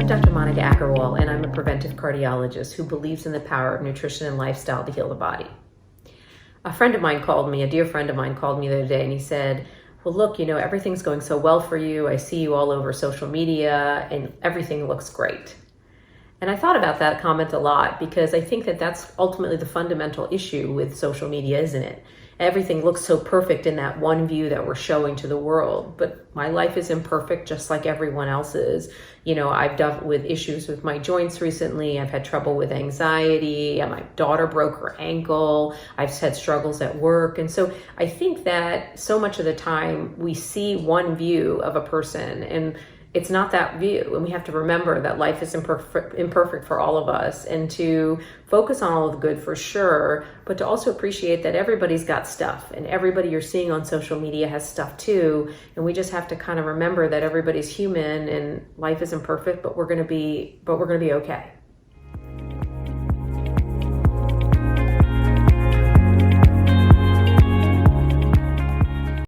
I'm Dr. Monica Agarwal, and I'm a preventive cardiologist who believes in the power of nutrition and lifestyle to heal the body. A friend of mine called me, a dear friend of mine called me the other day, and he said, well, look, everything's going so well for you. I see you all over social media, and everything looks great. And I thought about that comment a lot because I think that that's ultimately the fundamental issue with social media, isn't it? Everything looks so perfect in that one view that we're showing to the world, but my life is imperfect just like everyone else's. I've dealt with issues with my joints recently. I've had trouble with anxiety. My daughter broke her ankle. I've had struggles at work. And so I think that so much of the time we see one view of a person and it's not that view. And we have to remember that life is imperfect for all of us, and to focus on all of the good for sure, but to also appreciate that everybody's got stuff and everybody you're seeing on social media has stuff too. And we just have to kind of remember that everybody's human and life is imperfect, but we're going to be okay.